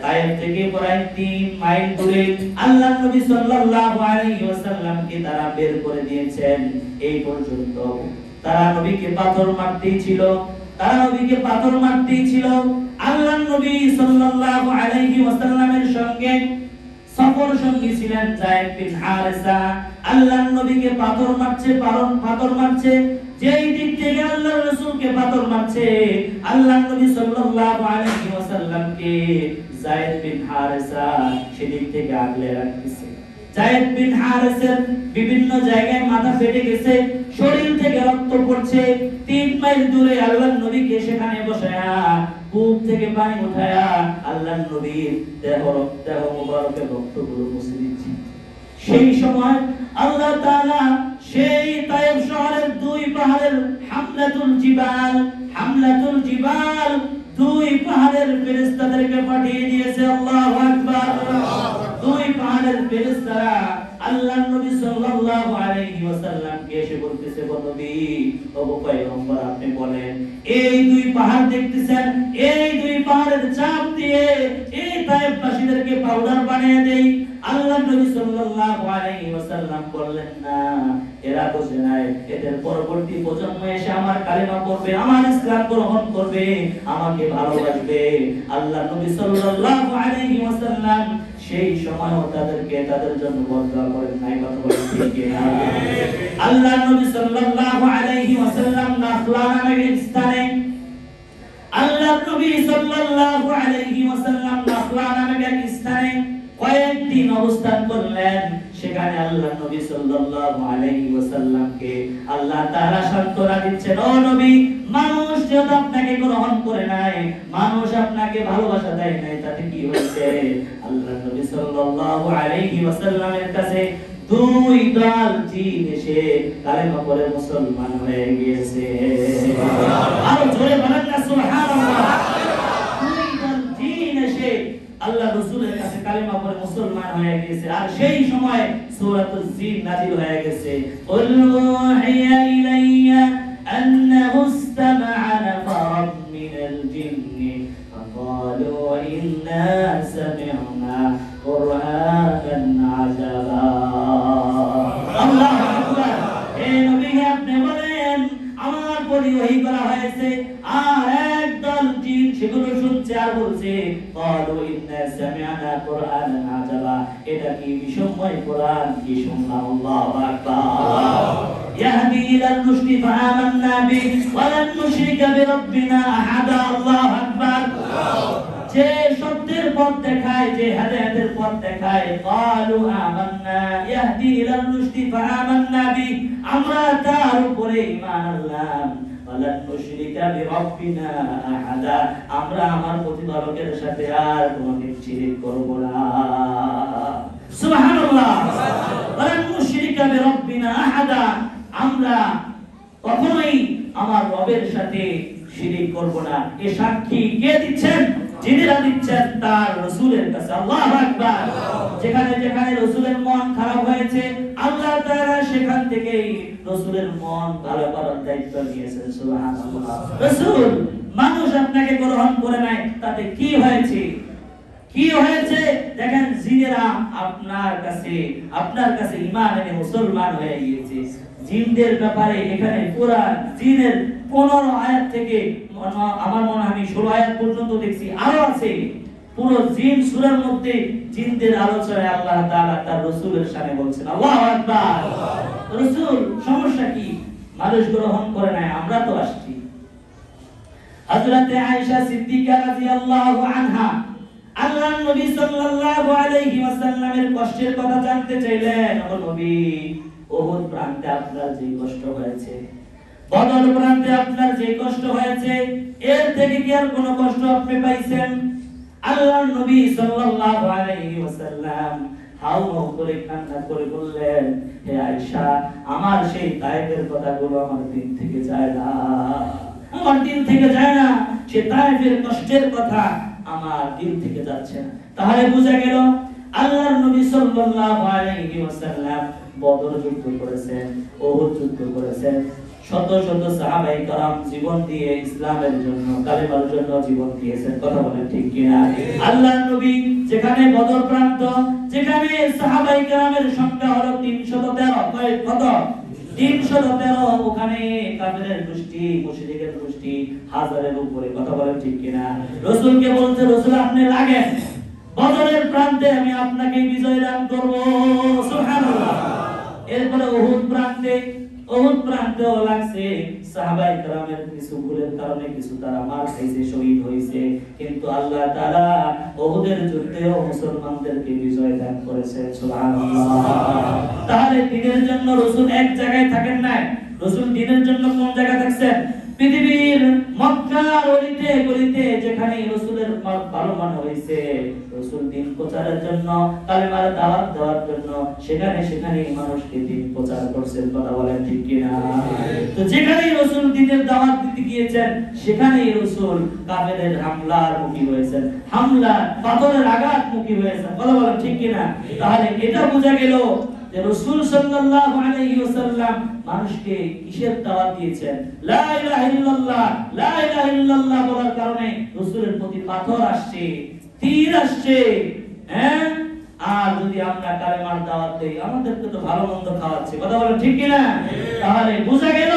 তায়েফ থেকে প্রায় 3 মাইল দূরে আল্লাহর নবী সাল্লাল্লাহু আলাইহি ওয়াসাল্লামকে তারা বের করে দিয়েছেন। এই পর্যন্ত তারা নবীকে পাথর মারতেই ছিল, তারা নবীকে পাথর মারতেই ছিল। আল্লাহর নবী সাল্লাল্লাহু আলাইহি ওয়াসাল্লামের সঙ্গে সফর সঙ্গী ছিলেন যায়েদ বিন হারেসা। আল্লাহর নবীকে পাথর মারছে, যেই দিক থেকে আল্লাহর রাসূলকে পাথর মারছে, আল্লাহর নবী সাল্লাল্লাহু আলাইহি ওয়াসাল্লামকে যায়েদ বিন হারেসা সেদিক থেকে আগলে রাখতেছে। যায়েদ বিন হারেসার বিভিন্ন জায়গায় মাথা ফেটে গেছে, শরীর থেকে রক্ত পড়ছে। 3 মাইল দূরে আল্লাহর নবীকে সেখানে বসায়া বুক থেকে পানি উঠায়া আল্লাহর নবীর দেহ মুবারকের রক্তগুলো মুছে দিচ্ছে। সেই সময় আল্লাহ তাআলা সেই তায়েফ শহরের 2 পাহাড়ের হামলাতুল জিবাল 2 পাহাড়ের ফেরেশতাদেরকে পাঠিয়ে দিয়েছে। আল্লাহু আকবার। 2 পাহাড়ের ফেরেশতারা আল্লাহর নবী সাল্লাল্লাহু আলাইহি ওয়াসাল্লামকে এসে বলতেছে, ও নবী, ও পয়গম্বর, আপনি বলেন, এই 2 পাহাড় দেখতেছেন, এই 2 পাহাড়ের চাপ দিয়ে এই তায়েফবাসীদেরকে পাউডার বানিয়ে দেই। আল্লাহর নবী সাল্লাল্লাহু আলাইহি ওয়াসাল্লাম বললেন, না, এরা বোঝে নাই, এদের পরবর্তী প্রজন্ম এসে আমার কালেমা পড়বে, আমার ইসলাম গ্রহণ করবে, আমাকে ভালোবাসবে। আল্লাহর নবী সাল্লাল্লাহু আলাইহি ওয়াসাল্লাম সেই সময়ও তাদেরকে তাদের জন্য বদদোয়া করেন নাই। কথা বলেন ঠিক না? আল্লাহর নবী সাল্লাল্লাহু আলাইহি ওয়াসাল্লাম নাখলা নামের স্থানে কয়েকদিন অবস্থান করলেন। সেখানে আল্লাহর নবী সাল্লাল্লাহু আলাইহি ওয়াসাল্লামকে আল্লাহ তাআলা সান্ত্বনা দিচ্ছেন, ও নবী, মানুষ যেহেতু আপনাকে গ্রহণ করে নাই, মানুষ আপনাকে ভালোবাসা দেয় নাই, তাতে কি হয়েছে? আল্লাহর নবী সাল্লাল্লাহু আলাইহি ওয়াসাল্লামের কাছে 2 দল জিন এসে কালেমা পড়ে মুসলমান হয়ে গিয়েছে। আর জোরে বলেন না সুবহানাল্লাহ। 2 দল জিন এসে আল্লাহ রাসূলের কাছে কালেমা পড়ে মুসলমান হয়ে গিয়েছে। আর সেই সময় সূরাতুল জিন নাযিল হয়ে গেছে। কুল উহিয়া ইলাইয়া আন্নাহু ইসতামা'a নাফারun মিনাল জিন্নি ফাকালু ইন্না সামি'না কুরআনান আজাবা। আল্লাহু আকবার। হে নবী, আপনি বলেন, আমার প্রতি ওহী করা হয়েছে, আর একদল জিন সেগুলো শুনছে আর বলছে, ক্বালু ইন্না সামি'না কুরআনান আজাবা, এটা কি বিস্ময় কোরআন, কি শুনলাম। আল্লাহু আকবার। ইয়াহদি ইলাল রুশদি ফাআমান্না বিহি ওয়া লান নুশরিকা বিরাব্বিনা আহাদা। আল্লাহু আকবার। যে সত্যের পথ দেখায়, যে হেদায়েতের পথ দেখায়, ক্বালু আমান্না ইয়াহদি ইলাল রুশদি ফাআমান্না বিহি, আমরা তার উপরে ঈমান আনলাম, ওয়া লান নুশরিকা বিরাব্বিনা আহাদা, আমরা আমার প্রতিপালকের সাথে আর কোনদিন শিরক করব না। সুবহানাল্লাহ। ওয়া লান নুশরিকা বিরাব্বিনা আহাদা, আমরা কখনোই আমার রবের সাথে শিরক করব না। এই সাক্ষী কে দিচ্ছেন? জিনেরা দিচ্ছেন তার রাসূলের কাছে। আল্লাহু আকবার। যেখানে যেখানে রাসূলের মন খারাপ হয়েছে, আল্লাহ তাআলা সেখান থেকেই রাসূলের মন ভালো করার দায়িত্ব নিয়েছেন। সুবহানাল্লাহ। রাসূল, মানুষ আপনাকে গ্রহণ করে নাই, তাতে কি হয়েছে? কি হয়েছে? দেখেন, জিনেরা আপনার কাছে ঈমান এনে মুসলমান হয়ে গিয়েছে। জিনদের ব্যাপারে এখানে কোরআন জিনের 15 আয়াত থেকে আমার মনে হয় আমি 16 আয়াত পর্যন্ত দেখছি, আরো আছে। পুরো জিন সূরার মধ্যে জিনদের আলোচনায় আল্লাহ তাআলা তার রাসূলের শানে বলছেন। আল্লাহু আকবার। রাসূল, সমস্যা কি? মানুষ গ্রহণ করে নাই, আমরা তো আসছি। হযরতে আয়েশা সিদ্দিকা রাদিয়াল্লাহু আনহা আল্লাহর নবী সাল্লাল্লাহু আলাইহি ওয়াসাল্লামের কষ্টের কথা জানতে চাইলেন। ও নবী, উহুদ প্রান্তে আপনার যে কষ্ট হয়েছে, বদর প্রান্তে আপনার যে কষ্ট হয়েছে, এর থেকে কি আর কোনো কষ্ট আপনি পাইছেন? আল্লাহর নবী সাল্লাল্লাহু আলাইহি ওয়াসাল্লাম হাউমাউ করে কান্না করে বললেন, হে আয়েশা, আমার সেই তায়েফের কথাগুলো আমার দিল থেকে যায় না, আমার দিল থেকে যায় না। সে তায়েফের কষ্টের কথা আমার দিল থেকে যাচ্ছে না। তাহলে বোঝা গেল আল্লাহর নবী সাল্লাল্লাহু আলাইহি ওয়াসাল্লাম বদর যুদ্ধ করেছেন, উহুদ যুদ্ধ করেছেন, শত শত সাহাবায়ে কেরাম জীবন দিয়ে ইসলামের জন্য, কালেমার জন্য জীবন দিয়েছেন। কথা বলেন ঠিক কিনা? আল্লাহর নবী যেখানে বদর প্রান্ত, যেখানে সাহাবায়ে কেরামের সংখ্যা হলো 313, কত? 313, ওখানে কাফেরের গোষ্ঠী, মুশরিকের গোষ্ঠী হাজারের উপরে। কথা বলেন ঠিক কিনা? রাসূলকে বলতে, রাসূল আপনি লাগেন, বদরের প্রান্তে আমি আপনাকে বিজয় দান করব। সুবহানাল্লাহ। এরপরে উহুদ প্রান্তেও লাগছে। সাহাবায়ে কেরামের কিছু ভুলের কারণে কিছু তারা মার খাইছে, শহীদ হয়েছে, কিন্তু আল্লাহ তাআলা উহুদের যুদ্ধেও মুসলমানদেরকে বিজয় দান করেছে। সুবহানাল্লাহ। তাহলে দ্বীনের জন্য রাসূল এক জায়গায় থাকেন নাই। রাসূল দ্বীনের জন্য কোন জায়গায় থাকছেন? পৃথিবীর মক্কার অলিতে গলিতে যেখানে রাসূলের ভালো মনে হয়েছে, রাসূল দ্বীন প্রচারের জন্য, কালেমার দাওয়াত দেওয়ার জন্য সেখানে মানুষকে দ্বীন প্রচার করছেন। কথা বলেন ঠিক কিনা? তো যেখানে রাসূল দ্বীনের দাওয়াত দিতে গিয়েছেন, সেখানেই রাসূল কাফেরের হামলার মুখী হয়েছেন, পাথরের আঘাত মুখী হয়েছেন। কথা বলেন ঠিক কিনা? তাহলে এটা বোঝা গেল যে রাসূল সাল্লাল্লাহু আলাইহি ওয়াসাল্লাম মানুষকে কিসের দাওয়াত দিয়েছেন? লা ইলাহা ইল্লাল্লাহ, লা ইলাহা ইল্লাল্লাহ বলার কারণে রাসূলের প্রতি পাথর আসছে, তীর আসছে। হ্যাঁ, আর যদি আমরা কালেমার দাওয়াত দেই, আমাদেরকে তো ভালো মন্দ খাওয়াচ্ছে। কথা বলেন ঠিক কিনা? তাহলে বোঝা গেল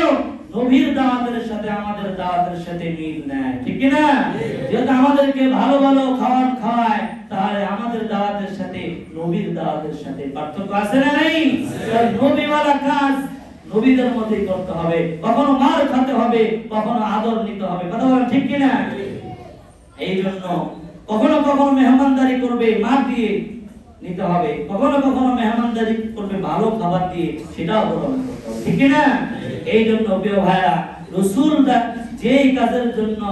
নবীর দাওয়াতের সাথে আমাদের দাওয়াতের সাথে মিল নাই। ঠিক কিনা? যেহেতু আমাদেরকে ভালো ভালো খাবার খাওয়ায়, তাহলে আমাদের দাওয়াতের সাথে নবীর দাওয়াতের সাথে পার্থক্য আছে না নাই? নবীওয়ালা কাজ নবীদের মতই করতে হবে, কখনো মার খেতে হবে, কখনো আদর নিতে হবে। কথা বলেন ঠিক কিনা? এই জন্য কখনো কখনো মেহমানদারি করবে মার দিয়ে নিতে হবে, কখনো কখনো মেহমানদারি করবে ভালো খাবার দিয়ে, সেটাও গ্রহণ করতে হবে। ঠিক কিনা? এই জন্য প্রিয় ভাইরা, রাসূল যেই কাজের জন্য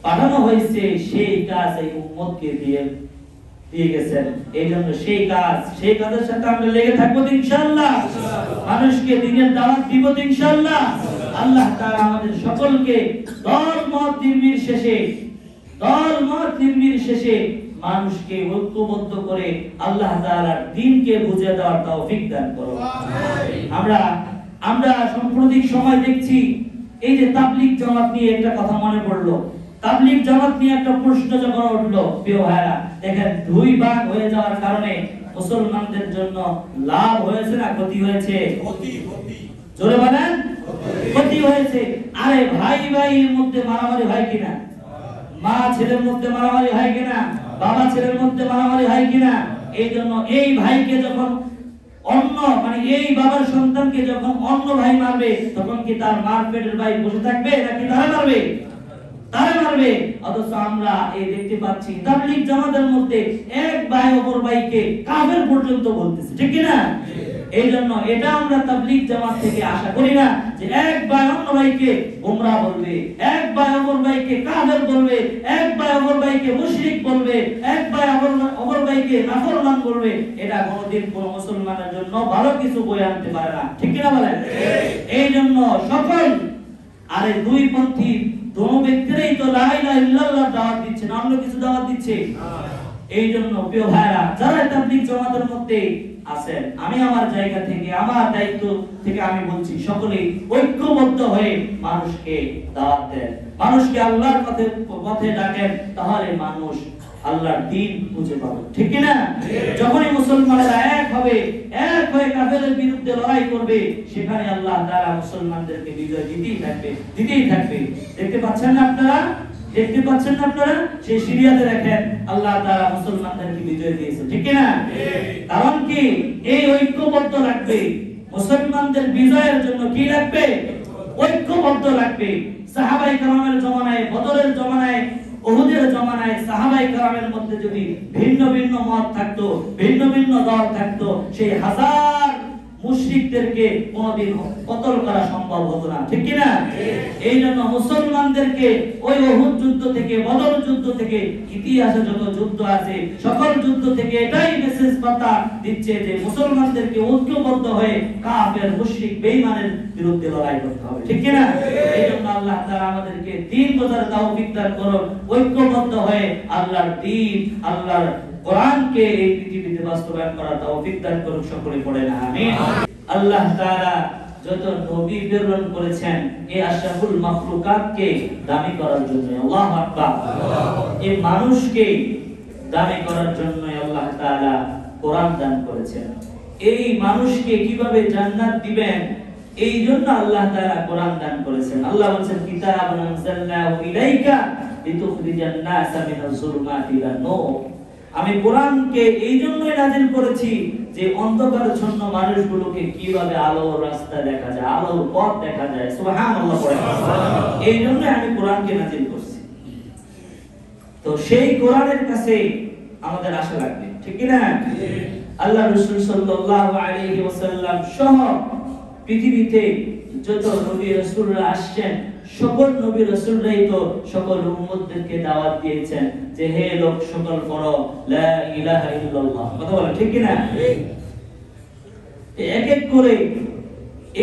পাঠানো হয়েছে সেই কাজ এই উম্মতকে দিয়ে গেছেন। এই জন্য সেই কাজের সাথে আমরা লেগে থাকবো ইনশাআল্লাহ। মানুষকে দ্বীনের দাওয়াত দিব ইনশাআল্লাহ। আল্লাহ তাআলা আমাদের সকলকে দল মত নির্বিশেষে মানুষকে ঐক্যবদ্ধ করে আল্লাহ তাআলার দ্বীনকে বুঝিয়ে দেওয়ার তৌফিক দান করুন। আমরা সাম্প্রতিক সময় দেখছি, এই যে তাবলীগ জামাত নিয়ে একটা কথা মনে পড়লো। তাবলীগ জামাত নিয়ে একটা প্রশ্ন যখন উঠলো, প্রিয় ভাইরা, দেখেন দুই ভাগ হয়ে যাওয়ার কারণে মুসলমানদের জন্য লাভ হয়েছে না ক্ষতি হয়েছে? জোরে বলেন, ক্ষতি হয়েছে। আরে ভাইয়ের মধ্যে মারামারি হয় কিনা? মা ছেলের মধ্যে মারামারি হয় কিনা? বাবা ছেলের মধ্যে মারামারি হয় কিনা? এই জন্য এই ভাইকে যখন এই বাবার সন্তানকে যখন অন্য ভাই মারবে, তখন কি তার মার পেটের ভাই বসে থাকবে নাকি তারা মারবে? তারা মারবে। অথচ আমরা এই দেখতে পাচ্ছি তাবলীগ জামাতের মধ্যে এক ভাই অপর ভাইকে কাফের পর্যন্ত বলতেছে। ঠিক কি না? এই জন্য এটা আমরা তাবলীগ জামাত থেকে আশা করি না যে এক ভাই অন্য ভাইকে গোমরাহ বলবে, এক ভাই অপর ভাইকে কাফের বলবে, এক ভাই অপর ভাইকে মুশরিক বলবে, এক ভাই অপর ভাইকে নাফরমান বলবে। এটা কোনোদিন কোনো মুসলমানের জন্য ভালো কিছু বয়ে আনতে পারে না। ঠিক কি না বলেন? এই জন্য সকল আরে দুই পন্থী দোনো ব্যক্তিরাই তো লা ইলাহা ইল্লাল্লাহ দাওয়াত দিচ্ছে না, অন্য কিছু দাওয়াত দিচ্ছে। এই জন্য প্রিয় ভাইরা, যারা তাবলীগ জামাতের মধ্যে আছেন, আমি আমার জায়গা থেকে, আমার দায়িত্ব থেকে আমি বলছি, সকলেই ঐক্যবদ্ধ হয়ে মানুষকে দাওয়াত দেন, মানুষকে আল্লাহর পথে ডাকেন, তাহলে মানুষ আল্লাহর দ্বীন বুঝে পাবে। ঠিক কি না? যখনই মুসলমানরা এক হয়ে কাফেরের বিরুদ্ধে লড়াই করবে, সেখানে আল্লাহ তাআলা মুসলমানদেরকে বিজয় দিতেই থাকবে। দেখতে পাচ্ছেন না আপনারা? সেই সিরিয়াতে দেখেন আল্লাহ তাআলা মুসলমানদেরকে বিজয় দিয়েছে। ঠিক কি না? কারণ কি? এই ঐক্যবদ্ধ লাগবে। মুসলমানদের বিজয়ের জন্য কি লাগবে? ঐক্যবদ্ধ লাগবে। সাহাবায়ে কেরামের জমানায়, বদরের জমানায়, উহুদের জমানায় সাহাবায়ে কেরামের মধ্যে যদি ভিন্ন ভিন্ন মত থাকতো, ভিন্ন ভিন্ন দল থাকতো, সেই হাজার মুশরিকদেরকে কোনদিন কতল করা সম্ভব হতো না। ঠিক কি না? এই জন্য মুসলমানদেরকে ওই উহুদ যুদ্ধ থেকে, বদর যুদ্ধ থেকে, ইতিহাসে যত যুদ্ধ আছে সকল যুদ্ধ থেকে এটাই মেসেজ বার্তা দিচ্ছে যে মুসলমানদেরকে ঐক্যবদ্ধ হয়ে কাফের, মুশরিক, বেঈমানের বিরুদ্ধে লড়াই করতে হবে। ঠিক কি না? এই জন্য আল্লাহ তাআলা আমাদেরকে দ্বীন বোঝার তৌফিক দান করুন, ঐক্যবদ্ধ হয়ে আল্লাহর দ্বীন, আল্লাহর কোরআনকে এই পৃথিবীতে বাস্তবায়ন করার তৌফিক দান করুন। সকলে পড়েন আমিন। আল্লাহ তাআলা যত নবী প্রেরণ করেছেন এই আশরাফুল মাখলুকাতকে দামি করার জন্য। আল্লাহু আকবার। এই মানুষকে দামি করার জন্য আল্লাহ তাআলা কোরআন দান করেছেন। এই মানুষকে কিভাবে জান্নাত দিবেন এই জন্য আল্লাহ তাআলা কোরআন দান করেছেন। আল্লাহ বলেছেন কিতাবান আনজালনাহু ইলাইকা লিতুখরিজান নাসা মিনাজ যুলুমাতি ইলান নূর। আমি কোরআনকে এই জন্যই নাযিল করেছি যে অন্ধকারাচ্ছন্ন মানুষগুলোকে কিভাবে আলোর রাস্তা দেখা যায়, আলোর পথ দেখা যায়। সুবহানাল্লাহ পড়েন। এই জন্য আমি কোরআনকে নাযিল করছি। তো সেই কোরআনের কাছে আমাদের আশা লাগবে, ঠিক কি না? আল্লাহ রাসূল সাল্লাল্লাহু আলাইহি ওয়াসাল্লাম সহ পৃথিবীতে যত নবী রাসূলরা আসছেন সকল নবী রাসূলরাই তো সকল উম্মতদেরকে দাওয়াত দিয়েছেন যে হে লোক সকল পড়ো লা ইলাহা ইল্লাল্লাহ। কথা বলেন ঠিক কি না? এক এক করে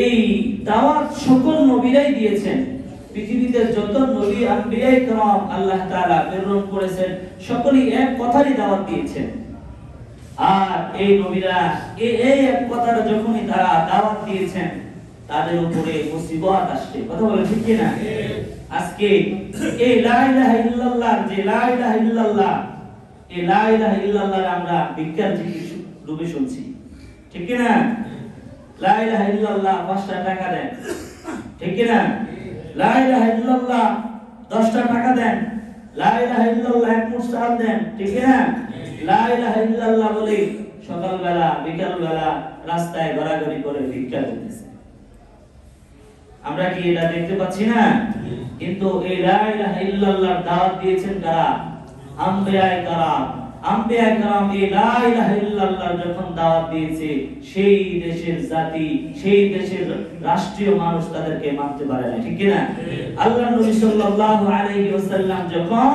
এই দাওয়াত সকল নবীরাই দিয়েছেন। পৃথিবীতে যত নবী আম্বিয়ায়ে কেরাম আল্লাহ তাআলা প্রেরণ করেছেন সকলেই এক কথারই দাওয়াত দিয়েছেন। আর এই নবীরা এই এক কথার যখনই তারা দাওয়াত দিয়েছেন তাদের উপরে মুসিবত আসছে। কথা বলে ঠিক কি না? আজকে এই লা ইলাহা ইল্লাল্লাহ যে লা ইলাহা ইল্লাল্লাহ এই লা ইলাহা ইল্লাল্লাহ আমরা বিজ্ঞান জিকির রূপে শুনছি, ঠিক কি না? লা ইলাহা ইল্লাল্লাহ 5টা টাকা দেন, ঠিক কি না? লা ইলাহা ইল্লাল্লাহ 10টা টাকা দেন, লা ইলাহা ইল্লাল্লাহ এক মুঠ চাল দেন, ঠিক কি না? লা ইলাহা ইল্লাল্লাহ বলে সকালবেলা বিকালবেলা রাস্তায় ঘোরাঘুরি করে ভিক্ষা করতেছে। আমরা কি এটা দেখতে পাচ্ছি না? কিন্তু এই লা ইলাহা ইল্লাল্লাহর দাওয়াত দিয়েছেন কারা? আম্বিয়ায়ে কেরাম। আম্বিয়ায়ে কেরাম এই লা ইলাহা ইল্লাল্লাহর যখন দাওয়াত দিয়েছে সেই দেশের জাতি, সেই দেশের রাষ্ট্রীয় মানুষ তাদেরকে মানতে পারে না, ঠিক কি না? আল্লাহ নবী সাল্লাল্লাহু আলাইহি ওয়াসাল্লাম যখন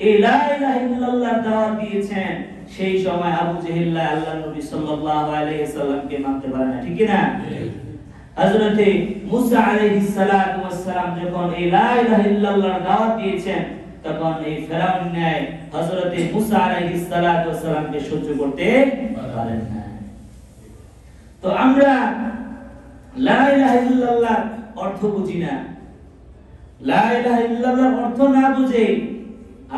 এই লা ইলাহা ইল্লাল্লাহর দাওয়াত দিয়েছেন সেই সময় আবু জেহেল আল্লাহ নবী সাল্লাল্লাহু আলাইহি ওয়াসাল্লামকে মানতে পারে না, ঠিক কি না? হযরতে মুসা আলাইহিস সালাতু ওয়াস সালাম যখন এই লা ইলাহা ইল্লাল্লাহর দাওয়াত দিয়েছেন তখন এই ফেরাউন ন্যায় হযরতে মুসা আলাইহিস সালাতু ওয়াস সালামকে সহ্য করতে পারেন না। তো আমরা লা ইলাহা ইল্লাল্লাহ অর্থ বুঝি না, লা ইলাহা ইল্লাল্লাহর অর্থ না বুঝে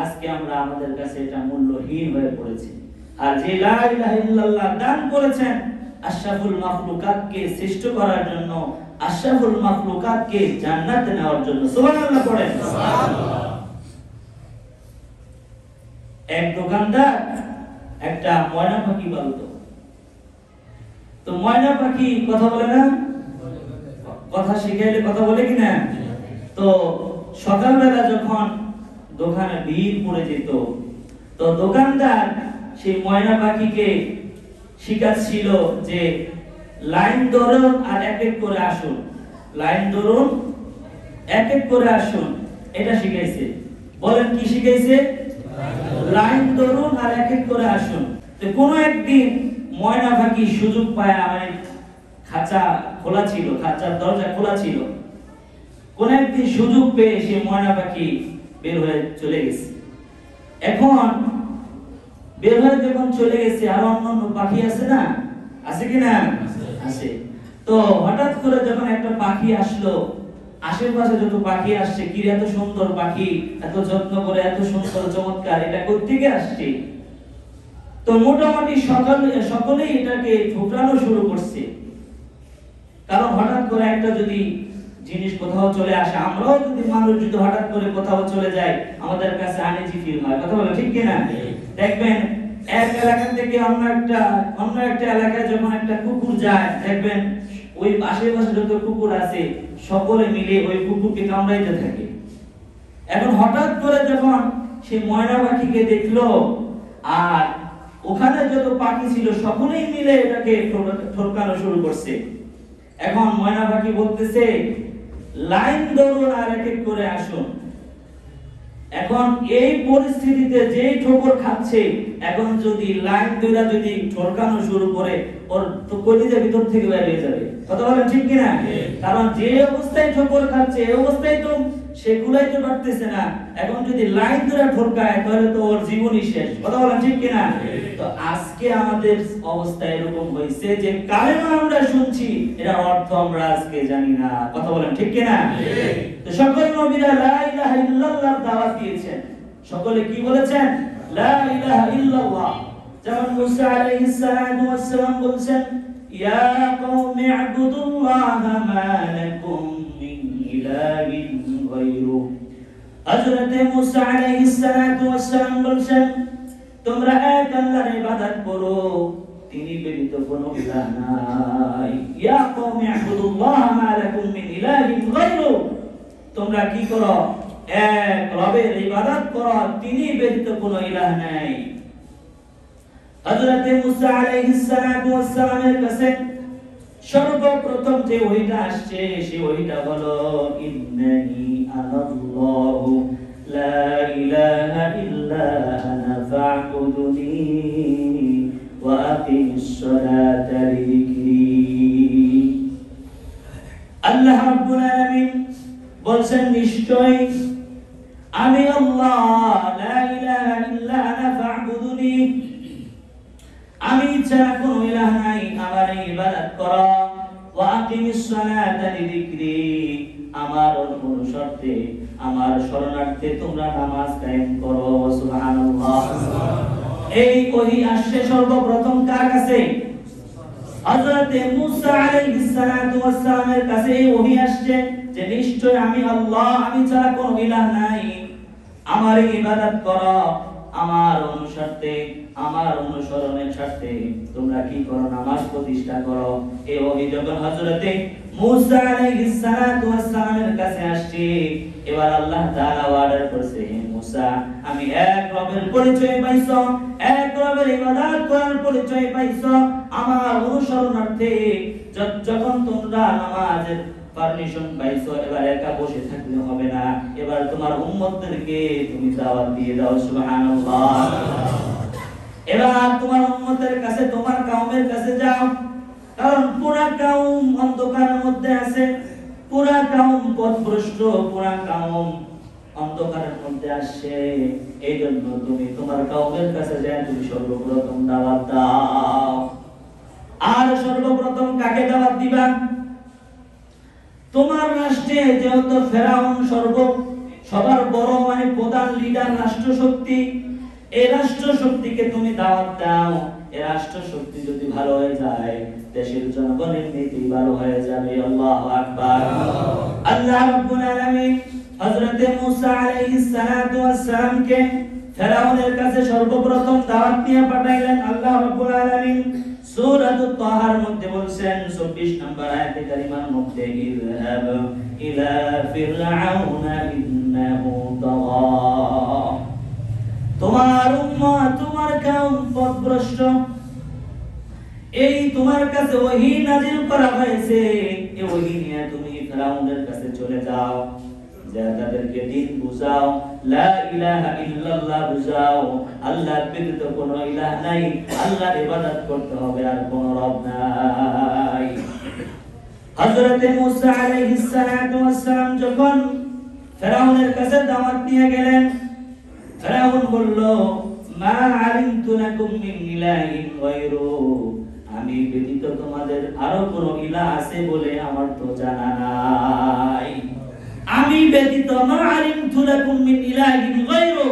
আজকে আমরা আমাদের কাছে এটা মূল্যহীন হয়ে পড়েছে। আর যে লা ইলাহা ইল্লাল্লাহ দান করেছেন আশরাফুল মাখলুকাতকে সৃষ্ট করার জন্য, আশরাফুল মাখলুকাতকে জান্নাতে নেওয়ার জন্য। সুবহানাল্লাহ পড়েন। সুবহানাল্লাহ। এক দোকানদার একটা ময়না পাখি পালতো। তো ময়না পাখি কথা বলে না? কথা শিখাইলে কথা বলে কিনা? তো সকালবেলা যখন দোকানে ভিড় পড়ে যেত তো দোকানদার সেই ময়না পাখিকে শিখাচ্ছিল যে লাইন ধরুন আর এক এক করে আসুন, লাইন ধরুন এক এক করে আসুন, এটা শিখাইছে। বলেন কি শিখাইছে? লাইন ধরুন আর এক এক করে আসুন। তো কোন একদিন ময়না পাখি সুযোগ পায়, মানে খাঁচা খোলা ছিল, খাঁচার দরজা খোলা ছিল, কোন একদিন সুযোগ পেয়ে সে ময়না পাখি বের হয়ে চলে গেছে। এখন বের হয়ে যখন চলে গেছে আর অন্যান্য পাখি আছে না, আছে কি না? আছে। তো হঠাৎ করে যখন একটা পাখি আসলো, আশেপাশে যত পাখি আসছে, কি এত সুন্দর পাখি, এত যত্ন করে এত সুন্দর চমৎকার, এটা কোত্থেকে আসছে? তো মোটামুটি সকলেই এটাকে ঠুকরানো শুরু করছে। কারণ হঠাৎ করে একটা যদি জিনিস কোথাও চলে আসে, আমরাও যদি মানুষ যদি হঠাৎ করে কোথাও চলে যায় আমাদের কাছে আনইজি ফিল হয়। কথা বলে ঠিক কিনা? দেখবেন এক এলাকা থেকে অন্য একটা এলাকায় যখন একটা কুকুর যায়, দেখবেন ওই আশেপাশে যত কুকুর আছে সকলে মিলে ওই কুকুরকে কামড়াইতে থাকে। এখন হঠাৎ করে যখন সেই ময়না পাখিকে দেখলো আর ওখানে যত পাখি ছিল সকলেই মিলে এটাকে ঠোরকানো শুরু করছে। এখন ময়না পাখি বলতেছে লাইন ধরুন আর এক এক করে আসুন। এখন এই পরিস্থিতিতে যেই ঠোকর খাচ্ছে, এখন যদি লাইন ধরে যদি ঠোরকানো শুরু করে ওর তো কলিজা ভিতর থেকে বের হয়ে যাবে। কথা বলেন ঠিক কিনা? কারণ যে অবস্থায় ঠোকর খাচ্ছে এই অবস্থায় তো সেগুলাই তো পারতেছে না। এখন যদি লাইন ধরে ঠোরকায় তাহলে তো ওর জীবনই শেষ। কথা বলেন ঠিক কিনা? তো আজকে আমাদের অবস্থা এরকম হয়েছে যে কালেমা আমরা শুনছি, এর অর্থ আমরা আজকে জানি না। কথা বলেন ঠিক কিনা? তো সকল নবীরা লা ইলাহা ইল্লাল্লাহর দাওয়াত দিয়েছেন। সকলে কি বলেছেন? লা ইলাহা ইল্লাল্লাহ। যেমন মুসা আলাইহিস সালাতু ওয়াস সালাম বলেছেন, ইয়া কওমি ইবুদুল্লাহা মা লাকুম মিন ইলাহিন গায়রু। হযরত মুসা আলাইহিস সালাতু ওয়াস সালাম বলেছেন, তোমরা এক আল্লাহর ইবাদত করো, তিনি ব্যতীত কোনো ইলাহ নাই। ইয়া কওমি ইবুদুল্লাহা মা লাকুম মিন ইলাহিন গায়রু। তোমরা কি করো? এক রবের ইবাদত করো, তিনি ব্যতীত কোনো ইলাহ নাই। হযরত মুসা আলাইহিস সালাতু ওয়াস সালামের কাছে সর্বপ্রথম যে ওহীটা আসছে সেই ওহীটা হলো, ইন্নানি আনাল্লাহু লা ইলাহা ইল্লা আনা ফা'বুদুনি ওয়া আকিমিস সালাতা লিযিকরি। আল্লাহ রাব্বুল আলামিন বলছেন, নিশ্চয় আমি আল্লাহ, লা ইলাহা ইল্লা আনা ফা'বুদুনি, আমি ছাড়া কোনো ইলাহ নাই, আমার ইবাদত করো। ওয়া আকিমিস সালাতা লিযিকরি, আমার অনুসরণে, আমার শরণার্থে তোমরা নামাজ কায়েম করো। সুবহানাল্লাহ। এই ওহী আসছে সর্বপ্রথম কার কাছে? হযরত মুসা আলাইহিস সালাতু ওয়াস সালামের কাছে এই ওহী আসছে যে নিশ্চয় আমি আল্লাহ, আমি ছাড়া কোনো ইলাহ নাই, আমার ইবাদত করো, আমার অনুসরণে, আমার অনুসরণের সাথে তোমরা কি করো? নামাজ প্রতিষ্ঠা করো। এই ওহী যখন হযরতে মুসা আলাইহিস সালাতু ওয়াস সালামের কাছে আসছে, এবার আল্লাহ তাআলা অর্ডার করেছে, হে মুসা, আমি এক রবের পরিচয় পাইছো, এক রবের ইবাদত করার পরিচয় পাইছো, আমার অনুসরণার্থে যখন তোমরা নামাজের পারমিশন পাইছো, এবার একা বসে থাকলে হবে না, এবার তোমার উম্মতদেরকে তুমি দাওয়াত দিয়ে দাও। সুবহানাল্লাহ। এবার তোমার উম্মতের কাছে, তোমার কওমের কাছে যাও, কারণ পুরা কওম অন্ধকারের মধ্যে আছে, পুরা কওম পথভ্রষ্ট, পুরা কওম অন্ধকারের মধ্যে আসছে। এইজন্য তুমি তোমার কওমের কাছে যাও, তুমি সর্বপ্রথম দাওয়াত দাও। আর সর্বপ্রথম কাকে দাওয়াত দিবা? তোমার রাষ্ট্রে যেহেতু ফেরাউন সবার বড়, মানে প্রধান লিডার, রাষ্ট্রশক্তি, এই রাষ্ট্রশক্তিকে তুমি দাওয়াত দাও। এই রাষ্ট্রশক্তি যদি ভালো হয়ে যায়, দেশের জনগণের নীতি ভালো হয়ে যাবে। আল্লাহু আকবার। আল্লাহ রাব্বুল আলামিন হযরত মুসা আলাইহিস সালাতু ওয়াস সালামকে ফেরাউনের কাছে সর্বপ্রথম দাওয়াত নিয়ে পাঠাইলেন। আল্লাহ রাব্বুল আলামিন সূরাতুত তাহার মধ্যে বলছেন 24 নম্বর আয়াতে কারিমার মধ্যে, ইযহাব ইলা ফিরআউনা ইন্নাহু তাগা। তোমার উম্মত, তোমার কওম পথভ্রষ্ট, এই তোমার কাছে ওহী নাযিল করা হয়েছে, এই ওহী নিয়ে তুমি ফিরআউনের কাছে চলে যাও, যা তাদেরকে দ্বীন বুঝাও, লা ইলাহা ইল্লাল্লাহ বুঝাও, আল্লাহর ব্যতীত কোনো ইলাহ নাই, আল্লাহর ইবাদত করতে হবে, আর কোনো রব নাই। হযরত মুসা আলাইহিস সালাতু ওয়াস সালাম যখন ফিরআউনের কাছে দাওয়াত নিয়ে গেলেন, ফিরআউন বলল, মা আলিমতু লাকুম মিন ইলাহিন গায়রু, আমি ব্যতীত তোমাদের আরো কোনো ইলাহ আছে বলে আমার তো জানা নাই। আমি ব্যতীত, মা আলিমতু লাকুম মিন ইলাহিন গায়রু,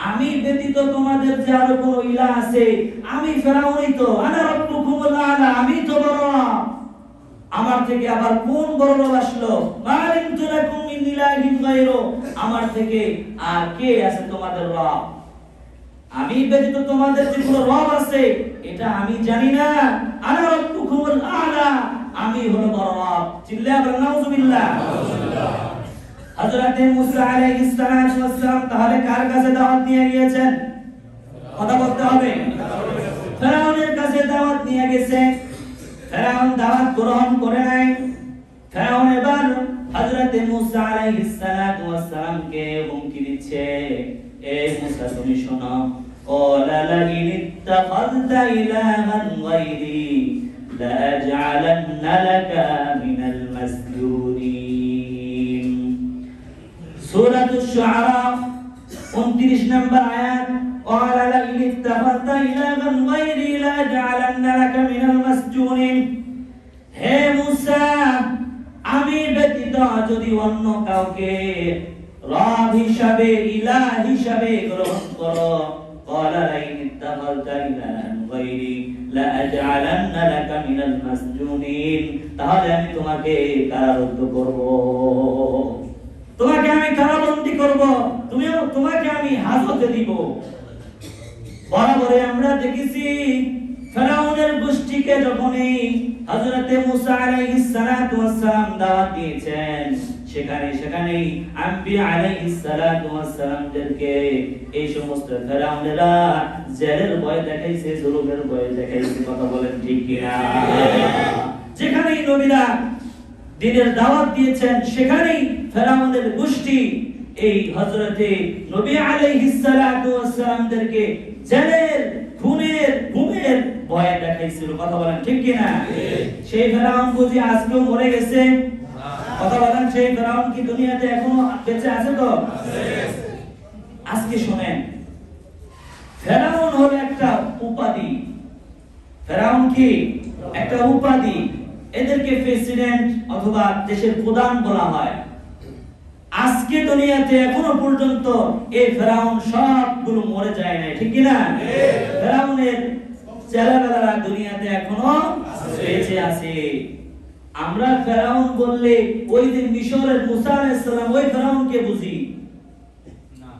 আমি ব্যতীত তোমাদের যে আরো কোনো ইলাহ আছে, আমি ফিরআউনই তো, আনা রাব্বুকুমুল আলা, আমি তো বড়, আমার থেকে আবার কোন বড় রব আসলো? মা আলিমতু লাকুম মিন ইলাহিন গায়রু, আমার থেকে আর কে আছে তোমাদের রব? আমি ব্যতীত তোমাদের যে কোনো রব আছে এটা আমি জানি না। আনা রাব্বুকুমুল আলা, আমি হলো বড় রব। চিল্লায়া বলেন নাউযুবিল্লাহ। হযরত মুসা আলাইহিস সালাতু ওয়াস সালাম তাহলে কার কাছে দাওয়াত নিয়ে গিয়েছেন? কথা বলতে হবে। ফিরআউনের কাছে দাওয়াত নিয়ে গেছে। ফিরআউন দাওয়াত গ্রহণ করে নাই। ফিরআউন এবার হযরত মুসা আলাইহিস সালাতু ওয়াস সালামকে হুমকি দিচ্ছে, এ মুসা তুমি শোনো, ক্বালা লাইন ইত্তাখাযতা ইলাহান গায়রি লাআজআলান্না লাকা মিনাল মাসজুনিন। সূরাতুশ শুআরা 29 নম্বর আয়াত قال لئن اتخذت إلها غيري لأجعلن لك من المسجونين হে মুসা আমি ব্যতীত যদি অন্য কাউকে রব হিসাবে ইলাহ হিসাবে গ্রহণ করো قال لئن اتخذت إلها غيري لأجعلن لك من المسجونين তাহলে আমি তোমাকে কারারুদ্ধ করব, তোমাকে আমি কারাবন্দী করব, তোমাকে আমি হাজতে দিব। বরাবরে আমরা দেখেছি ফেরাউনের গোষ্ঠীকে যখনই হযরতে মুসা আলাইহিস সালাতু ওয়াস সালাম দাওয়াত দিয়েছেন সেখানেই আম্বিয়া আলাইহিস সালাতু ওয়াস সালামদেরকে এই সমস্ত ফেরাউনেরা জেলের ভয় দেখাইছে, জুলুমের ভয় দেখাইছে। কথা বলেন ঠিক কিনা? যেখানেই নবীরা দ্বীনের দাওয়াত দিয়েছেন সেখানেই ফেরাউনের গোষ্ঠী এই হযরতে নবী আলাইহিস সালাতু ওয়াস সালামদেরকে জেলের খুনের ঘুমের ভয় দেখাইছিল। কথা বলেন ঠিক কিনা? সেই ফেরাউন বুঝি আজকেও মরে গেছে? কথা বলেন, সেই ফেরাউন কি দুনিয়াতে এখনো বেঁচে আছে? তো আজকে শুনেন, ফেরাউন হলো একটা উপাধি। ফেরাউন কি একটা উপাধি। এদেরকে প্রেসিডেন্ট অথবা দেশের প্রধান বলা হয়। আজকে দুনিয়াতে এখনো পর্যন্ত এই ফেরাউন সবগুলো মরে যায় না, ঠিক কি না? ফেরাউনের ছেলেবেলারা দুনিয়াতে এখনো বেঁচে আছে। আমরা ফেরাউন বললে ওই যে মিশরের মুসা আলাইহিস সালাম ওই ফেরাউনকে বুঝি না,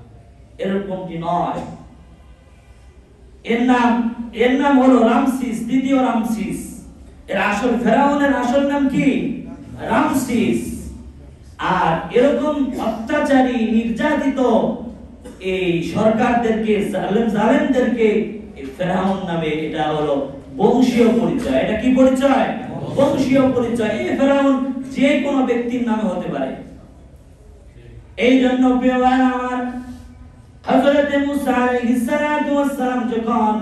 এরকমটি নয়। এর নাম হলো রামসিস, দ্বিতীয় রামসিস। এর আসল ফেরাউনের আসল নাম কি? রামসিস। আর এরকম অত্যাচারী নির্যাতিত এই সরকারদেরকে জালেমদেরকে ফেরাউন নামে, এটা হলো বংশীয় পরিচয়। এটা কি পরিচয়? বংশীয় পরিচয়। এই ফেরাউন যে কোনো ব্যক্তির নামে হতে পারে। এই জন্য প্রিয় ভাই আমার, হযরত মুসা আলাইহিস সালাতু ওয়াস সালাম যখন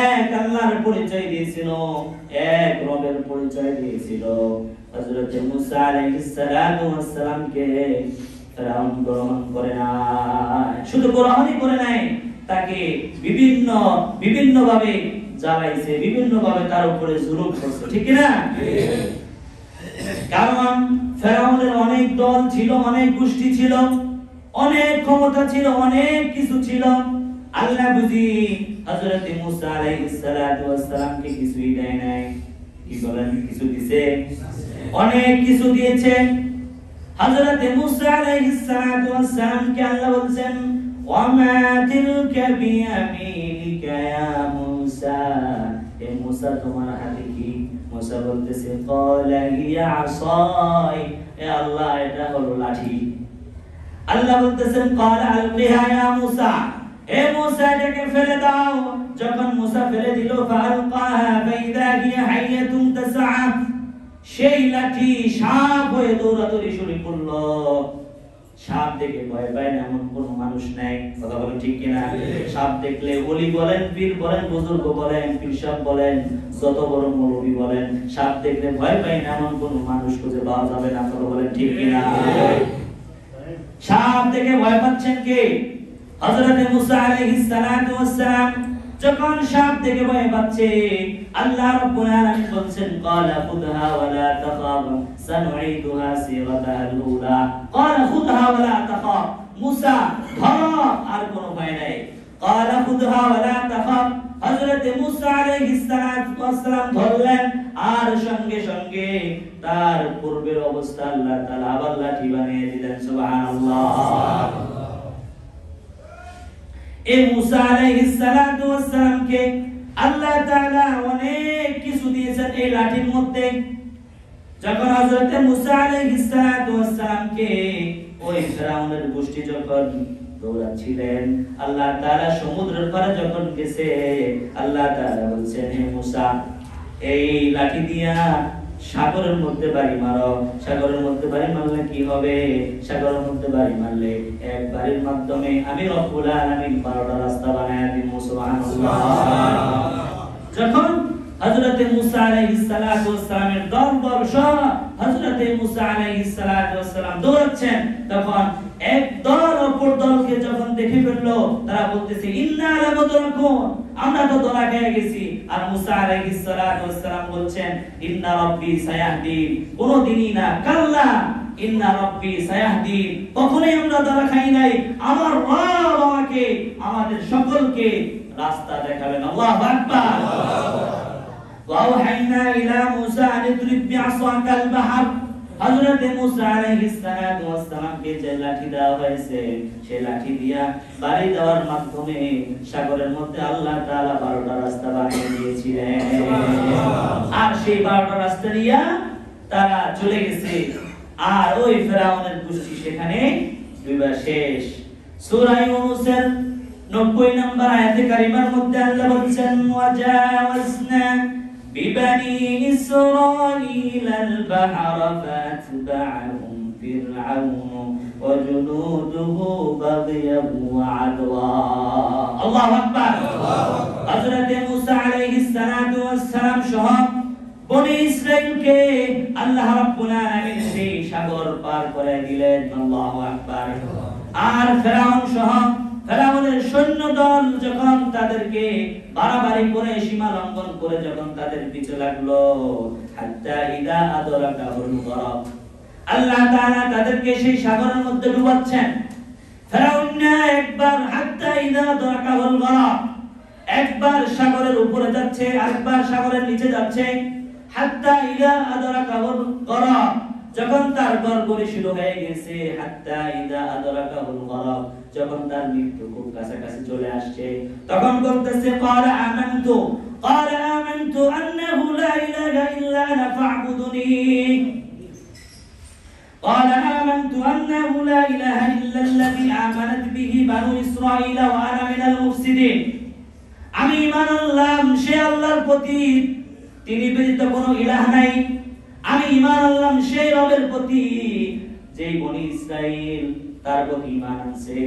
এক আল্লাহর পরিচয় দিয়েছিল, এক রবের পরিচয় দিয়েছিল, হযরত মুসা আলাইহিস সালাতু ওয়াস সালামকে ফেরাউন গ্রহণ করে না। শুধু গ্রহণই করে নাই, তাকে বিভিন্ন ভাবে জ্বালাইছে, বিভিন্ন ভাবে তার উপরে জুলুম করছে, ঠিক কি না? কারণ ফেরাউনের অনেক দল ছিল, অনেক গোষ্ঠী ছিল, অনেক ক্ষমতা ছিল, অনেক কিছু ছিল। আল্লাহ বুঝি হযরত মুসা আলাইহিস সালাতু ওয়াস সালামকে কিছুই দেয় নাই। কি বলেন? কিছু দিয়েছে, অনেক কিছু দিয়েছে। হযরত মুসা আলাইহিস সালাতু ওয়াস সালামকে আল্লাহ বলেন, ওয়া মা তিলকা বিয়ামিনিকা ইয়া মুসা, এ মুসা তোমার হাতে কি? মুসা বলতেছে, ক্বালা হিয়া আসাই, এ আল্লাহ এটা হলো লাঠি। আল্লাহ বলতেছেন, ক্বালা আলকিহা ইয়া মুসা, এ মুসা এটাকে ফেলে দাও। যখন মুসা ফেলে দিল, ফালকাহা ফাইদা হিয়া হাইয়াতুন তাসআ, সেই লাঠি সাপ হয়ে দৌড়াদৌড়ি শুরু করলো। সাপ দেখে ভয় পায় না এমন কোন মানুষ নাই। কথা বলেন ঠিক কিনা? সাপ দেখলে ওলি বলেন, পীর বলেন, বুজুর্গ বলেন, পীরসাব বলেন, যত বড় মৌলবী বলেন, সাপ দেখলে ভয় পায় না এমন কোন মানুষ খুঁজে পাওয়া যাবে না। কথা বলেন ঠিক কিনা? সাপ দেখে ভয় পাচ্ছেন কে? হযরত মুসা আলাইহিস সালাতু ওয়াস সালাম যখন সাপ দেখে ভয় পাচ্ছে, আল্লাহ রাব্বুল আলামিন বলেন, ক্বালা খুযহা ওয়া লা তাখাফ সানুঈদুহা সিরাতাহাল উলা, ক্বালা খুযহা ওয়া লা তাখাফ, মুসা ধরো, আর কোনো ভয় নাই। ক্বালা খুযহা ওয়া লা তাখাফ, হযরত মুসা আলাইহিস সালাতু ওয়াস সালাম ধরলেন, আর সঙ্গে সঙ্গে তার পূর্বের অবস্থা আল্লাহ তাআলা আবার লাঠি বানিয়ে দিলেন। সুবহানাল্লাহ। এই মুসা আলাইহিস সালাতু ওয়াস সালামকে আল্লাহ তাআলা অনেক কিছু দিয়েছেন এই লাঠির মধ্যে। যখন হযরত মুসা আলাইহিস সালাতু ওয়াস সালামকে ওই ফিরআউনের গোষ্ঠী যখন দৌড়াচ্ছিলেন, আল্লাহ তাআলা সমুদ্রের পারে যখন গেছে, আল্লাহ তাআলা বলছেন, হে মুসা এই লাঠি দিয়া সাগরের মধ্যে বাড়ি মারো। সাগরের মধ্যে বাড়ি মারলে কি হবে? সাগরের মধ্যে বাড়ি মারলে এক বাড়ির মাধ্যমে আমি রব্বুল আলামিন 12টা রাস্তা বানায় দিব। সুবহানাল্লাহ। যখন হযরত মুসা আলাইহিস সালাতু ওয়াস সালামের দরবার সহ হযরত মুসা আলাইহিস সালাতু ওয়াস সালাম দৌড়াচ্ছেন, তখন একদম অপর দলকে যখন দেখে ফেললো তারা বলতেছে ইন্না লামুদরাকুন, আমরা তো ধরা খেয়ে গেছি। আর মুসা আলাইহিস সালাতু ওয়াস সালাম বলছেন ইন্না রাব্বি সায়াহদিন, কোনদিনই না, কাল্লা ইন্না রাব্বি সায়াহদিন, কখনোই আমরা ধরা খাই নাই, আমার রব আমাকে আমাদের সকলকে রাস্তা দেখাবেন। আল্লাহু আকবার। ওয়াওহাইনা ইলা মুসা আন ইদরিব বিআসাকাল বাহর, হযরত মুসা আলাইহিস সালাতু ওয়াস সালামকে যে লাঠি দেওয়া হয়েছে সেই লাঠি দিয়া বাড়ি দেওয়ার মাধ্যমে সাগরের মধ্যে আল্লাহ তাআলা 12টা রাস্তা বানিয়ে দিয়েছিলেন। আর সেই 12টা রাস্তা দিয়া তারা চলে গেছে, আর ওই ফেরাউনের গোষ্ঠী সেখানে ডুবে শেষ। সূরা ইউনূসের 90 নম্বর আয়াতে কারিমার মধ্যে আল্লাহ বলছেন ওয়াজাওয়াজনা বিবানি ইসরাঈলাল বাহরা ফাতবা'আহুম ফিরআউনু ওয়া জুনুদুহু বাগয়ান ওয়া আদওয়া। আল্লাহু আকবার। হযরত মুসা আলাইহিস সালাতু ওয়াস সালাম সহ বনি ইসরাইলকে আল্লাহ রাব্বুল আলামিন সেই সাগর পার করে দিলেন। আল্লাহু আকবার। আর ফেরাউন সহ ফেরাউনের সৈন্যদল যখন তাদেরকে বাড়াবাড়ি করে সীমা লঙ্ঘন করে যখন তাদের পিছু লাগলো, হাত্তা ইদা আদরাকাহুল গরক, আল্লাহ তাআলা তাদেরকে সেই সাগরের মধ্যে ডুবাচ্ছেন। ফেরাউন একবার হাত্তা ইদা আদরাকাহুল গরক, একবার সাগরের উপরে যাচ্ছে, আরেকবার সাগরের নিচে যাচ্ছে। হাত্তা ইদা আদরাকাহুল গরক, যখন তার গড়গড়ি শুরু হয়ে গেছে, হাত্তা ইদা আদরাকাহুল গরক, যখন তার মৃত্যু খুব কাছাকাছি চলে আসছে, তখন বলতেছে ক্বালা আমানতু আন্নাহু লা ইলাহা ইল্লা আনা ফা'বুদুনি, ক্বালা আমানতু আন্নাহু লা ইলাহা ইল্লা আল্লাযী আমানাত বিহি বানু ইসরাঈল ওয়া আনা মিনাল মুফসিদিন, আমি ঈমান আনলাম সে আল্লাহর প্রতি, তিনি ব্যতীত কোনো ইলাহ নাই। আমি ঈমান আনলাম সেই রবের প্রতি যেই বনি ইসরাইল তার প্রতি ঈমান আনছে।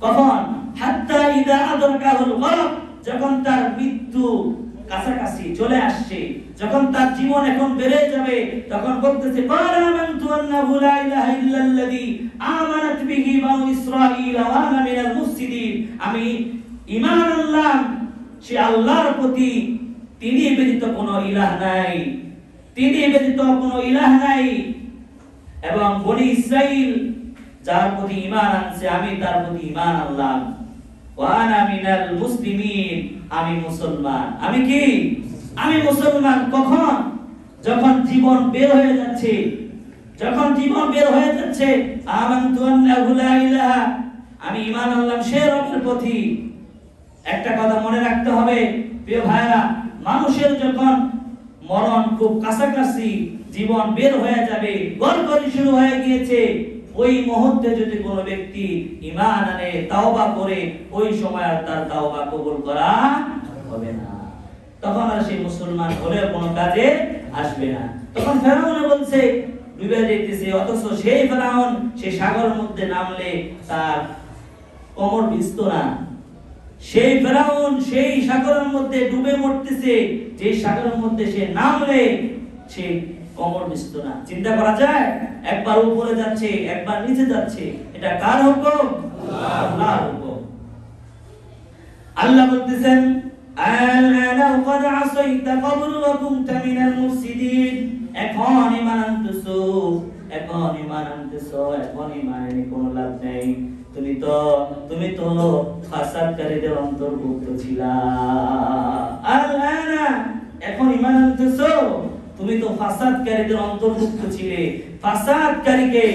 কখন? হাত্তা ইদা আদরাকাহুল গরক, যখন তার মৃত্যু কাছাকাছি চলে আসছে, যখন তার জীবন এখন বেড়ে যাবে, তখন বলতেছে ক্বালা আমানতু আন্নাহু লা ইলাহা ইল্লাল্লাযী আমানাত বিহি বানু ইসরাঈল ওয়া আনা মিনাল মুফসিদিন, আমি ঈমান আনলাম সে আল্লাহর প্রতি, তিনি ব্যতীত কোনো ইলাহ নাই, তিনি ব্যতীত কোনো ইলাহ নাই, এবং বনি ইসরাইল যার প্রতি ঈমান আনছে আমি তার প্রতি ঈমান আনলাম। ওয়া আনা মিনাল মুসলিমিন, আমি মুসলমান। আমি কি? আমি মুসলমান। কখন? যখন জীবন বের হয়ে যাচ্ছে, যখন জীবন বের হয়ে যাচ্ছে, আমানতু আন্নাহু লা ইলাহা, আমি ঈমান আনলাম সে রবের প্রতি। একটা কথা মনে রাখতে হবে প্রিয় ভাইরা, মানুষের যখন মরণ খুব কাছাকাছি, জীবন বের হয়ে যাবে, গড়গড়ি শুরু হয়ে গিয়েছে, ওই মুহূর্তে যদি কোনো ব্যক্তি ঈমান আনে, তাওবা করে, ওই সময় আর তার তাওবা কবুল করা হবে না, তখন আর সেই মুসলমান হলে কোনো কাজে আসবে না। তখন ফেরাউন বলছে ডুবে যেতেছে, অথচ সেই ফেরাউন সেই সাগরের মধ্যে নামলে তার কোমর ভিজতো না। সেই ফেরাউন সেই সাগরের মধ্যে ডুবে মরতেছে, যে সাগরের মধ্যে সে নামলে সে কোমর ভিজতো না। চিন্তা করা যায়? একবার উপরে যাচ্ছে, একবার নিচে যাচ্ছে, এটা কার হুকুম? আল্লাহর হুকুম। আল্লাহ বলতেছেন আলআনা ক্বাদ আসাইতা ক্বাবলু ওয়া কুনতা মিনাল মুফসিদিন, এখন ঈমান আনতেছো, এখন ঈমান আনতেছো, এখন ঈমানে কোনো লাভ নেই, তুমি তো ফাসাদকারীদের অন্তর্ভুক্ত ছিলা। আলআনা, এখন ঈমান আনতেছো, তুমি তো ফাসাদকারীদের অন্তর্ভুক্ত ছিলে। ফাসাদকারীকে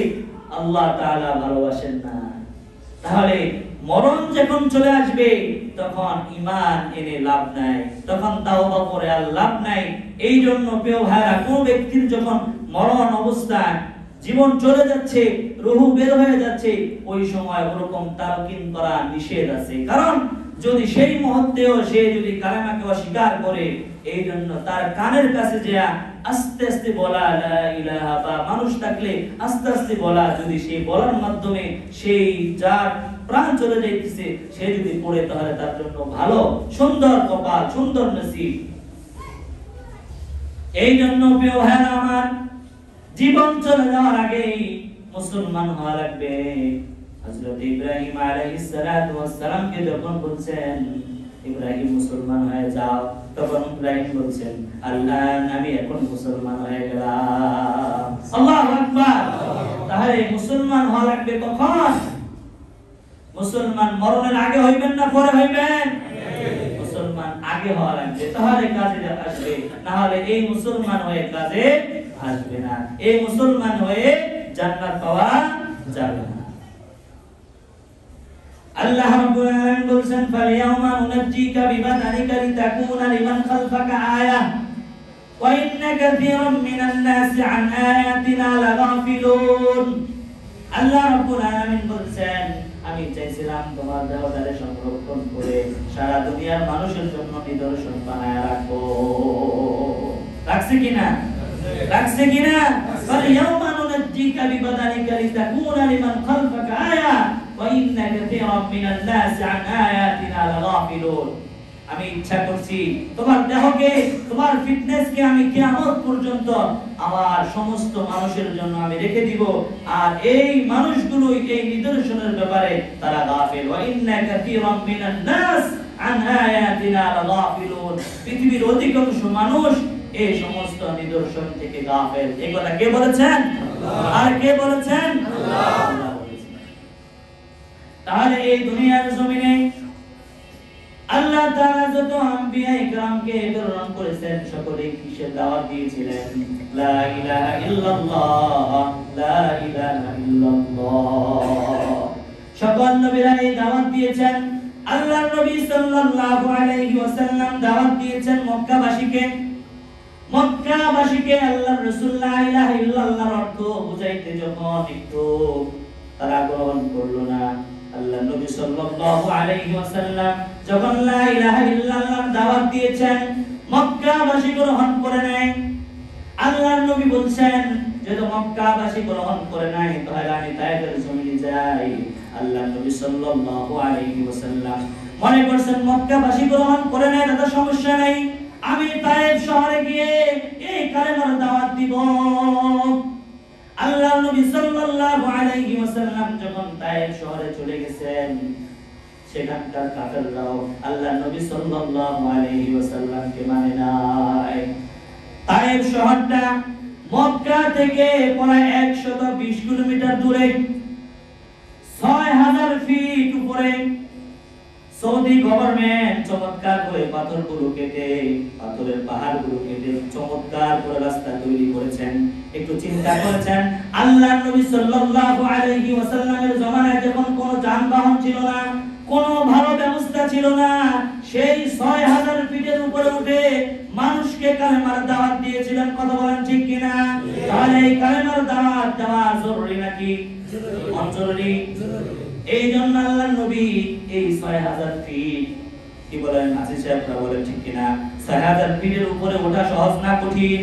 আল্লাহ তাআলা ভালোবাসেন না। তাহলে মরণ যখন চলে আসবে তখন ঈমান এনে লাভ নাই, তখন তাওবা করে আর লাভ নাই। এই জন্য প্রিয় ভাইরা, কোন ব্যক্তির যখন মরণ অবস্থায় জীবন চলে যাচ্ছে, রূহ বের হয়ে যাচ্ছে, ওই সময় ওরকম তালকিন করা নিষেধ আছে। কারণ যদি সেই মুহূর্তেও সে যদি কালেমাকে অস্বীকার করে, এই জন্য তার কানের কাছে যে আস্তে আস্তে বলা লা ইলাহা, বা মানুষ থাকলে আস্তে আস্তে বলা, যদি সে বলার মাধ্যমে সেই যার প্রাণ চলে যাইতেছে সে যদি পড়ে, তাহলে তার জন্য ভালো, সুন্দর কপাল, সুন্দর নসিব। এই জন্য প্রিয় ভাইরা আমার, জীবন চলে যাওয়ার আগে মুসলমান হওয়া লাগবে। হযরত ইব্রাহিম আলাইহিস সালাতু ওয়াস সালাম কে যখন বলছেন ইব্রাহিম মুসলমান হয়ে যাও, তখন ইব্রাহিম বলছেন আল্লাহ আমি এখন মুসলমান হয়ে গেলাম। আল্লাহু আকবার। তাহলে মুসলমান হওয়া লাগবে কখন? মুসলমান মরণের আগে হইবেন না পরে হইবেন? মুসলমান আগে হওয়া লাগবে, তাহলে কাজে আসবে, না হলে এই মুসলমান হয়ে কাজে আসবে না, এই মুসলমান হয়ে জান্নাত পাওয়া যাবে না। আল্লাহ রাব্বুল আলামিন বলেন ফালিয়াউমা নুনাজ্জিকা বিবাদানিকা লিতাকুনা লিমান খালফাকা আয়াহ ওয়া ইন্না কাসীরাম মিনান নাসি আন আয়াতিনা লাগাফিলুন। আল্লাহ রাব্বুল আলামিন বলেন আমি চাইছিলাম তোমার দেহটারে সংরক্ষণ করে সারা দুনিয়ার মানুষের জন্য নিদর্শন বানায় রাখবো। রাখছে কিনা? রাখছে কিনা? ফালিয়াউমা নুনাজ্জিকা বিবাদানিকা লিতাকুনা লিমান খালফাকা আয়াহ ওয়া ইন্না কাসীরাম মিনান নাসি আন আয়াতিনা লাগাফিলুন। আমি ইচ্ছা করছি তোমার দেহকে, তোমার ফিটনেসকে আমি কিয়ামত পর্যন্ত আমার সমস্ত মানুষের জন্য আমি রেখে দিব, আর এই মানুষগুলো এই নিদর্শনের ব্যাপারে তারা গাফিল। ওয়া ইন্না কাসীরাম মিনান নাস আন আয়াতিনা লাগাফিলুন। পৃথিবীর অধিকাংশ মানুষ এই সমস্ত নিদর্শন থেকে গাফিল। এই কথা কে বলেছেন? আল্লাহ। আর কে বলেছেন? আল্লাহ। তাহলে এই দুনিয়ার জমিনে আল্লাহ তাআলা যত আম্বিয়া ইকরামকে প্রেরণ করেছেন সকলে কিসের দাওয়াত দিয়েছিলেন? লা ইলাহা ইল্লাল্লাহ, লা ইলাহা ইল্লাল্লাহ। সকল নবীরা এই দাওয়াত দিয়েছেন। আল্লাহর নবী সাল্লাল্লাহু আলাইহি ওয়াসাল্লাম দাওয়াত দিয়েছেন মক্কাবাসীকে। মক্কাবাসীকে আল্লাহর রাসূল লা ইলাহা ইল্লাল্লাহর অর্থ বুঝাইতে যখন একটু তারা গ্রহণ করলো না, আল্লাহ নবী সাল্লাল্লাহু আলাইহি ওয়াসাল্লাম যখন লা ইলাহা ইল্লাল্লাহ দাওয়াত দিয়েছেন মক্কাবাসী গ্রহণ করে নাই। আল্লাহর নবী বলছেন যদি মক্কাবাসী গ্রহণ করে নাই তাহলে আমি তায়েফের জমিনে যাই। আল্লাহর নবী সাল্লাল্লাহু আলাইহি ওয়াসাল্লাম মনে করছেন মক্কাবাসী গ্রহণ করে নাই, তাদের সমস্যা নাই, আমি তায়েফ শহরে গিয়ে এই কালেমার দাওয়াত দিব। আল্লাহ নবী সাল্লাল্লাহু আলাইহি ওয়াসাল্লাম যখন তায়েফ শহরে চলে গেছেন, সেখানকার কাফেররাও আল্লাহ নবী সাল্লাল্লাহু আলাইহি ওয়াসাল্লামকে মানে নাই। তায়েফ শহরটা মক্কা থেকে প্রায় 120 কিলোমিটার দূরে, 6000 ফিট উপরে। সৌদি গভর্নমেন্ট চমৎকার করে পাথরগুলো কেটে, পাথরের পাহাড়গুলো কেটে চমৎকার করে রাস্তা তৈরি করেছেন। একটু চিন্তা করেছেন আল্লাহর নবী সাল্লাল্লাহু আলাইহি ওয়াসাল্লামের জামানায় যখন কোনো যানবাহন ছিল না, কোনো ভালো ব্যবস্থা ছিল না, সেই 6000 ফিটের উপরে উঠে মানুষকে কালেমার দাওয়াত দিয়েছিলেন। কথা বলেন ঠিক কিনা? তাহলে এই কালেমার দাওয়াত দেওয়া জরুরি নাকি অজরুরি? এই জন্য আল্লাহর নবী এই 6000 ফিট, কি বলেন আসিফ সাহেবরা বলেন ঠিক কিনা, 6000 ফিটের উপরে ওঠা সহজ না কঠিন?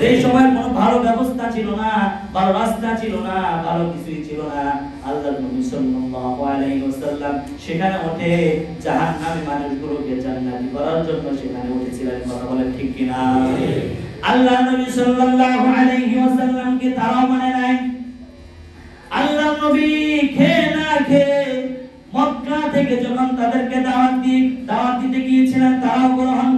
এই সময় কোনো ভালো ব্যবস্থা ছিল না, ভালো রাস্তা ছিল না, ভালো কিছুই ছিল না। আল্লাহর নবী সাল্লাল্লাহু আলাইহি ওয়াসাল্লাম সেখানে উঠে জাহান্নামী মানুষগুলোকে জান্নাতি করার জন্য সেখানে উঠেছিলেন। কথা বলেন ঠিক কিনা? আল্লাহর নবী সাল্লাল্লাহু আলাইহি ওয়াসাল্লামকে তারাও মানে নাই। আল্লাহর নবী খেয়ে না খেয়ে মক্কা থেকে যখন তাদেরকে দাওয়াত দিতে গিয়েছিলেন তারাও গ্রহণ